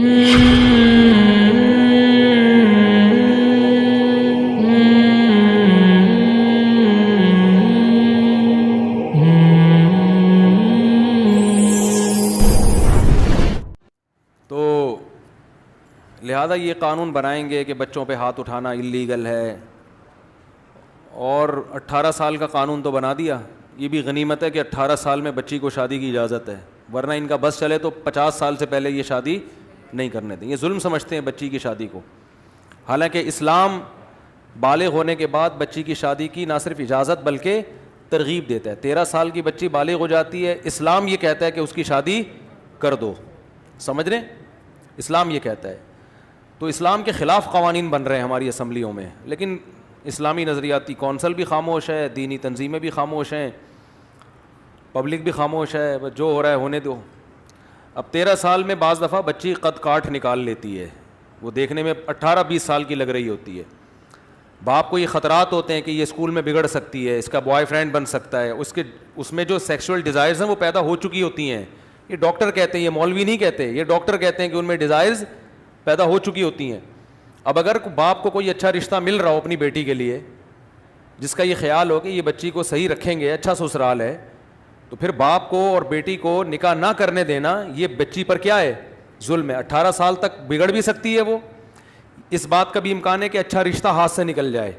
تو لہذا یہ قانون بنائیں گے کہ بچوں پہ ہاتھ اٹھانا اللیگل ہے، اور 18 سال کا قانون تو بنا دیا. یہ بھی غنیمت ہے کہ 18 سال میں بچی کو شادی کی اجازت ہے، ورنہ ان کا بس چلے تو 50 سال سے پہلے یہ شادی نہیں کرنے دیں. یہ ظلم سمجھتے ہیں بچی کی شادی کو، حالانکہ اسلام بالغ ہونے کے بعد بچی کی شادی کی نہ صرف اجازت بلکہ ترغیب دیتا ہے. 13 سال کی بچی بالغ ہو جاتی ہے، اسلام یہ کہتا ہے کہ اس کی شادی کر دو. سمجھ رہے ہیں؟ اسلام یہ کہتا ہے. تو اسلام کے خلاف قوانین بن رہے ہیں ہماری اسمبلیوں میں، لیکن اسلامی نظریاتی کونسل بھی خاموش ہے، دینی تنظیمیں بھی خاموش ہیں، پبلک بھی خاموش ہے. جو ہو رہا ہے ہونے دو. اب 13 سال میں بعض دفعہ بچی قد کاٹ نکال لیتی ہے، وہ دیکھنے میں 18-20 سال کی لگ رہی ہوتی ہے. باپ کو یہ خطرات ہوتے ہیں کہ یہ اسکول میں بگڑ سکتی ہے، اس کا بوائے فرینڈ بن سکتا ہے، اس میں جو سیکشول ڈیزائرز ہیں وہ پیدا ہو چکی ہوتی ہیں. یہ ڈاکٹر کہتے ہیں، یہ مولوی نہیں کہتے، یہ ڈاکٹر کہتے ہیں کہ ان میں ڈیزائرز پیدا ہو چکی ہوتی ہیں. اب اگر باپ کو کوئی اچھا رشتہ مل رہا ہو اپنی بیٹی کے لیے، جس کا یہ خیال ہو کہ یہ بچی کو صحیح رکھیں گے، اچھا سسرال ہے، تو پھر باپ کو اور بیٹی کو نکاح نہ کرنے دینا یہ بچی پر کیا ہے؟ ظلم ہے. 18 سال تک بگڑ بھی سکتی ہے وہ. اس بات کا بھی امکان ہے کہ اچھا رشتہ ہاتھ سے نکل جائے.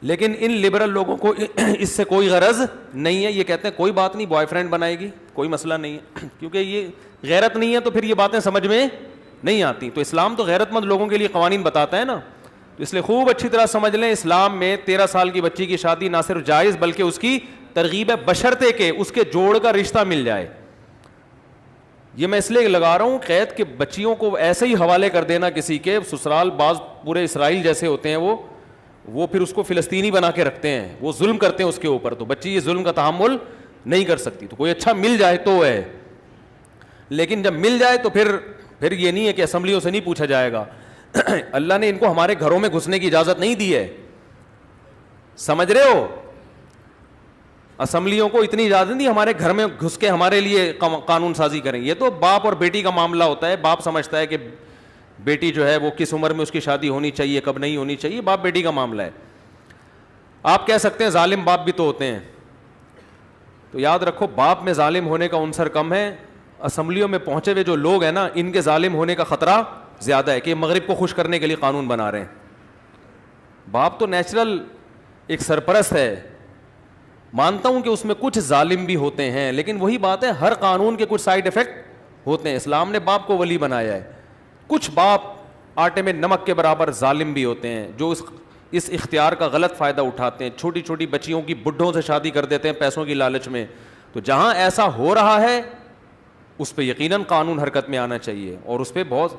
لیکن ان لبرل لوگوں کو اس سے کوئی غرض نہیں ہے. یہ کہتے ہیں کوئی بات نہیں، بوائے فرینڈ بنائے گی، کوئی مسئلہ نہیں ہے. کیونکہ یہ غیرت نہیں ہے تو پھر یہ باتیں سمجھ میں نہیں آتی. تو اسلام تو غیرت مند لوگوں کے لیے قوانین بتاتا ہے نا. تو اس لیے خوب اچھی طرح سمجھ لیں، اسلام میں 13 سال کی بچی کی شادی نہ صرف جائز بلکہ اس کی ترغیب ہے، بشرطے کہ اس کے جوڑ کا رشتہ مل جائے. یہ میں اس لیے لگا رہا ہوں قید کہ بچیوں کو ایسے ہی حوالے کر دینا کسی کے سسرال. بعض پورے اسرائیل جیسے ہوتے ہیں وہ پھر اس کو فلسطینی بنا کے رکھتے ہیں، وہ ظلم کرتے ہیں اس کے اوپر. تو بچی یہ ظلم کا تحمل نہیں کر سکتی. تو کوئی اچھا مل جائے تو ہے، لیکن جب مل جائے تو پھر یہ نہیں ہے کہ اسمبلیوں سے نہیں پوچھا جائے گا. اللہ نے ان کو ہمارے گھروں میں گھسنے کی اجازت نہیں دی ہے. سمجھ رہے ہو؟ اسمبلیوں کو اتنی اجازت نہیں ہمارے گھر میں گھس کے ہمارے لیے قانون سازی کریں. یہ تو باپ اور بیٹی کا معاملہ ہوتا ہے. باپ سمجھتا ہے کہ بیٹی جو ہے وہ کس عمر میں اس کی شادی ہونی چاہیے، کب نہیں ہونی چاہیے، باپ بیٹی کا معاملہ ہے. آپ کہہ سکتے ہیں ظالم باپ بھی تو ہوتے ہیں. تو یاد رکھو باپ میں ظالم ہونے کا عنصر کم ہے. اسمبلیوں میں پہنچے ہوئے جو لوگ ہیں نا، ان کے ظالم ہونے کا خطرہ زیادہ ہے کہ یہ مغرب کو خوش کرنے کے لیے قانون بنا رہے ہیں. باپ تو نیچرل ایک سرپرست ہے. مانتا ہوں کہ اس میں کچھ ظالم بھی ہوتے ہیں، لیکن وہی بات ہے ہر قانون کے کچھ سائیڈ ایفیکٹ ہوتے ہیں. اسلام نے باپ کو ولی بنایا ہے. کچھ باپ آٹے میں نمک کے برابر ظالم بھی ہوتے ہیں جو اس اختیار کا غلط فائدہ اٹھاتے ہیں. چھوٹی چھوٹی بچیوں کی بڈھوں سے شادی کر دیتے ہیں پیسوں کی لالچ میں. تو جہاں ایسا ہو رہا ہے اس پہ یقیناً قانون حرکت میں آنا چاہیے. اور اس پہ بہت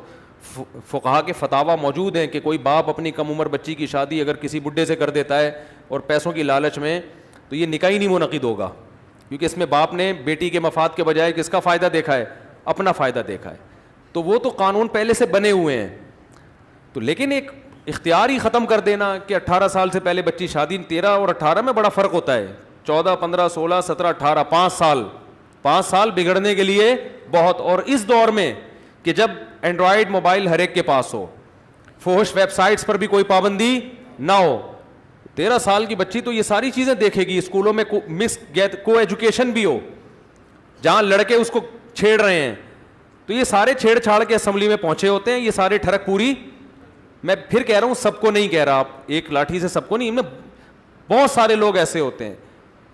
فقہا کے فتاوی موجود ہیں کہ کوئی باپ اپنی کم عمر بچی کی شادی اگر کسی بڈھے سے کر دیتا ہے اور پیسوں کی لالچ میں، تو یہ نکاح ہی نہیں منعقد ہوگا. کیونکہ اس میں باپ نے بیٹی کے مفاد کے بجائے کس کا فائدہ دیکھا ہے؟ اپنا فائدہ دیکھا ہے. تو وہ تو قانون پہلے سے بنے ہوئے ہیں. تو لیکن ایک اختیار ہی ختم کر دینا کہ 18 سال سے پہلے بچی شادی. 13 اور 18 میں بڑا فرق ہوتا ہے. 14 15 16 17 18 5 سال بگڑنے کے لیے بہت. اور اس دور میں کہ جب اینڈرائڈ موبائل ہر ایک کے پاس ہو، فحش ویب سائٹس پر بھی کوئی پابندی نہ ہو، 13 سال کی بچی تو یہ ساری چیزیں دیکھے گی. اسکولوں میں کو ایجوکیشن بھی ہو جہاں لڑکے اس کو چھیڑ رہے ہیں، تو یہ سارے چھیڑ چھاڑ کے اسمبلی میں پہنچے ہوتے ہیں. یہ سارے ٹھڑک پوری. میں پھر کہہ رہا ہوں سب کو نہیں کہہ رہا، آپ ایک لاٹھی سے سب کو نہیں، بہت سارے لوگ ایسے ہوتے ہیں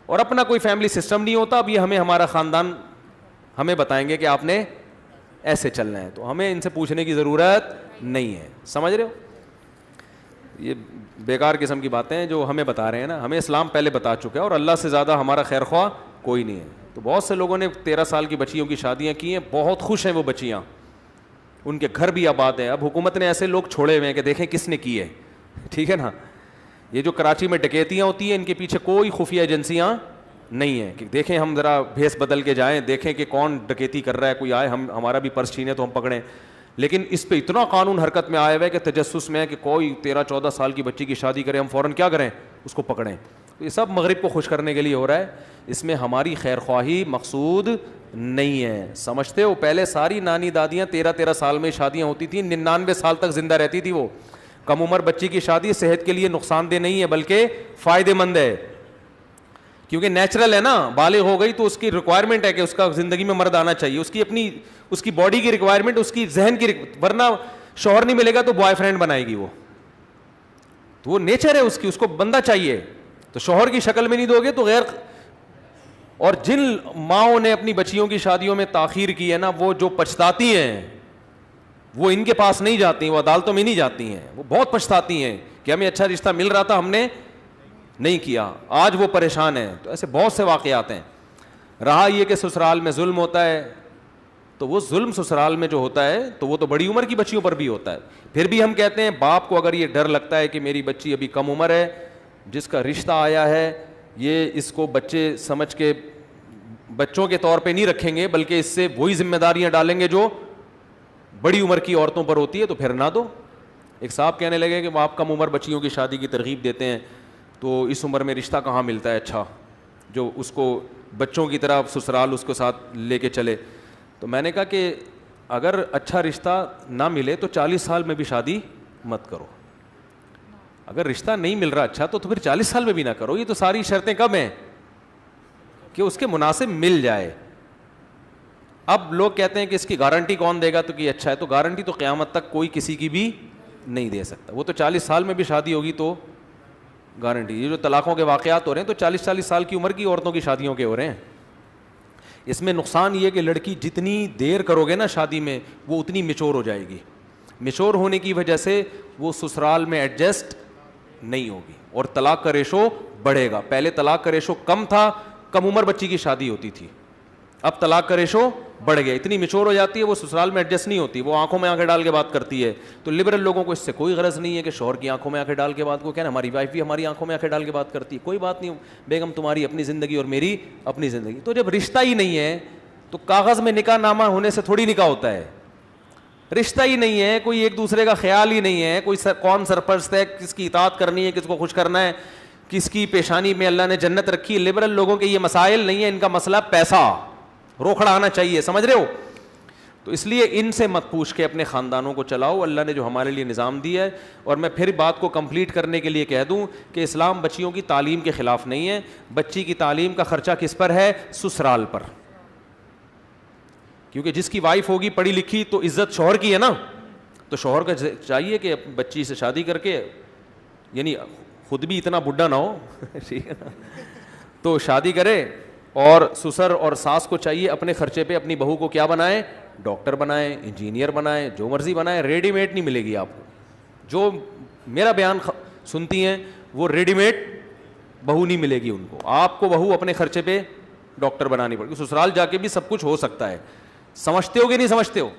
اور اپنا کوئی فیملی سسٹم نہیں ہوتا. اب یہ ہمارا خاندان ہمیں بتائیں گے کہ آپ نے ایسے چلنا ہے، تو ہمیں ان سے پوچھنے کی ضرورت نہیں ہے. سمجھ رہے ہو؟ یہ بیکار قسم کی باتیں ہیں جو ہمیں بتا رہے ہیں نا. ہمیں اسلام پہلے بتا چکا ہے اور اللہ سے زیادہ ہمارا خیر خواہ کوئی نہیں ہے. تو بہت سے لوگوں نے 13 سال کی بچیوں کی شادیاں کی ہیں، بہت خوش ہیں وہ بچیاں، ان کے گھر بھی آباد ہیں. اب حکومت نے ایسے لوگ چھوڑے ہوئے ہیں کہ دیکھیں کس نے کی ہے. ٹھیک ہے نا؟ یہ جو کراچی میں ڈکیتیاں ہوتی ہیں ان کے پیچھے کوئی خفیہ ایجنسیاں نہیں ہیں کہ دیکھیں ہم ذرا بھیس بدل کے جائیں، دیکھیں کہ کون ڈکیتی کر رہا ہے، کوئی آئے ہمارا بھی پرس چھینے تو ہم پکڑیں. لیکن اس پہ اتنا قانون حرکت میں آیا ہوا ہے کہ تجسس میں ہے کہ کوئی 13 14 سال کی بچی کی شادی کرے ہم فوراً کیا کریں؟ اس کو پکڑیں. یہ سب مغرب کو خوش کرنے کے لیے ہو رہا ہے, اس میں ہماری خیر خواہی مقصود نہیں ہے. سمجھتے ہو پہلے ساری نانی دادیاں 13 سال میں شادیاں ہوتی تھیں, 99 سال تک زندہ رہتی تھی وہ. کم عمر بچی کی شادی صحت کے لیے نقصان دہ نہیں ہے بلکہ فائدے مند ہے, کیونکہ نیچرل ہے نا, بالغ ہو گئی تو اس کی ریکوائرمنٹ ہے کہ اس کا زندگی میں مرد آنا چاہیے, اس کی اپنی اس کی باڈی کی ریکوائرمنٹ, اس کی ذہن کی ورنہ شوہر نہیں ملے گا تو بوائے فرینڈ بنائے گی وہ, تو وہ نیچر ہے اس کی, اس کو بندہ چاہیے. تو شوہر کی شکل میں نہیں دو گے تو غیر. اور جن ماؤں نے اپنی بچیوں کی شادیوں میں تاخیر کی ہے نا, وہ جو پچھتاتی ہیں وہ ان کے پاس نہیں جاتی, وہ عدالتوں میں نہیں جاتی ہیں, وہ بہت پچھتاتی ہیں کہ ہمیں اچھا رشتہ مل رہا تھا ہم نے نہیں کیا, آج وہ پریشان ہیں. تو ایسے بہت سے واقعات ہیں. رہا یہ کہ سسرال میں ظلم ہوتا ہے, تو وہ ظلم سسرال میں جو ہوتا ہے تو وہ تو بڑی عمر کی بچیوں پر بھی ہوتا ہے. پھر بھی ہم کہتے ہیں باپ کو اگر یہ ڈر لگتا ہے کہ میری بچی ابھی کم عمر ہے, جس کا رشتہ آیا ہے یہ اس کو بچے سمجھ کے بچوں کے طور پہ نہیں رکھیں گے بلکہ اس سے وہی ذمہ داریاں ڈالیں گے جو بڑی عمر کی عورتوں پر ہوتی ہے, تو پھر نہ دو. ایک صاحب کہنے لگے کہ آپ کم عمر بچیوں کی شادی کی ترغیب دیتے ہیں تو اس عمر میں رشتہ کہاں ملتا ہے اچھا جو اس کو بچوں کی طرح سسرال اس کو ساتھ لے کے چلے. تو میں نے کہا کہ اگر اچھا رشتہ نہ ملے تو 40 سال میں بھی شادی مت کرو. اگر رشتہ نہیں مل رہا اچھا تو پھر 40 سال میں بھی نہ کرو. یہ تو ساری شرطیں کب ہیں کہ اس کے مناسب مل جائے. اب لوگ کہتے ہیں کہ اس کی گارنٹی کون دے گا تو کہ اچھا ہے, تو گارنٹی تو قیامت تک کوئی کسی کی بھی نہیں دے سکتا. وہ تو 40 سال میں بھی شادی ہوگی تو گارنٹی. یہ جو طلاقوں کے واقعات ہو رہے ہیں تو 40 سال کی عمر کی عورتوں کی شادیوں کے ہو رہے ہیں. اس میں نقصان یہ کہ لڑکی جتنی دیر کرو گے نا شادی میں وہ اتنی میچور ہو جائے گی. میچور ہونے کی وجہ سے وہ سسرال میں ایڈجسٹ نہیں ہوگی اور طلاق کا ریشو بڑھے گا. پہلے طلاق کا ریشو کم تھا, کم عمر بچی کی شادی ہوتی تھی, اب طلاق کا ریشو بڑھ گیا. اتنی میچور ہو جاتی ہے وہ سسرال میں ایڈجسٹ نہیں ہوتی, وہ آنکھوں میں آنکھیں ڈال کے بات کرتی ہے. تو لبرل لوگوں کو اس سے کوئی غرض نہیں ہے کہ شوہر کی آنکھوں میں آنکھیں ڈال کے بات کو, کہنا ہماری وائف بھی ہماری آنکھوں میں آنکھیں ڈال کے بات کرتی ہے, کوئی بات نہیں بیگم, تمہاری اپنی زندگی اور میری اپنی زندگی. تو جب رشتہ ہی نہیں ہے تو کاغذ میں نکاح نامہ ہونے سے تھوڑی نکاح ہوتا ہے. رشتہ ہی نہیں ہے, کوئی ایک دوسرے کا خیال ہی نہیں ہے, کوئی کون سرپرست ہے, کس کی اطاعت کرنی ہے, کس کو خوش کرنا ہے, کس کی پیشانی میں اللہ نے جنت رکھی. لبرل لوگوں کے یہ مسائل نہیں ہے, ان کا مسئلہ پیسہ, روکھڑا آنا چاہیے, سمجھ رہے ہو. تو اس لیے ان سے مت پوچھ کے اپنے خاندانوں کو چلاؤ, اللہ نے جو ہمارے لیے نظام دیا ہے. اور میں پھر بات کو کمپلیٹ کرنے کے لیے کہہ دوں کہ اسلام بچیوں کی تعلیم کے خلاف نہیں ہے. بچی کی تعلیم کا خرچہ کس پر ہے؟ سسرال پر, کیونکہ جس کی وائف ہوگی پڑھی لکھی تو عزت شوہر کی ہے نا. تو شوہر کا چاہیے کہ بچی سے شادی کر کے, یعنی خود بھی اتنا بڈھا نہ ہو تو شادی کرے, اور سسر اور ساس کو چاہیے اپنے خرچے پہ اپنی بہو کو کیا بنائیں, ڈاکٹر بنائیں, انجینئر بنائیں, جو مرضی بنائیں. ریڈی میڈ نہیں ملے گی آپ کو. جو میرا بیان سنتی ہیں وہ ریڈی میڈ بہو نہیں ملے گی ان کو. آپ کو بہو اپنے خرچے پہ ڈاکٹر بنانی پڑے گی. سسرال جا کے بھی سب کچھ ہو سکتا ہے. سمجھتے ہو کہ نہیں سمجھتے ہو؟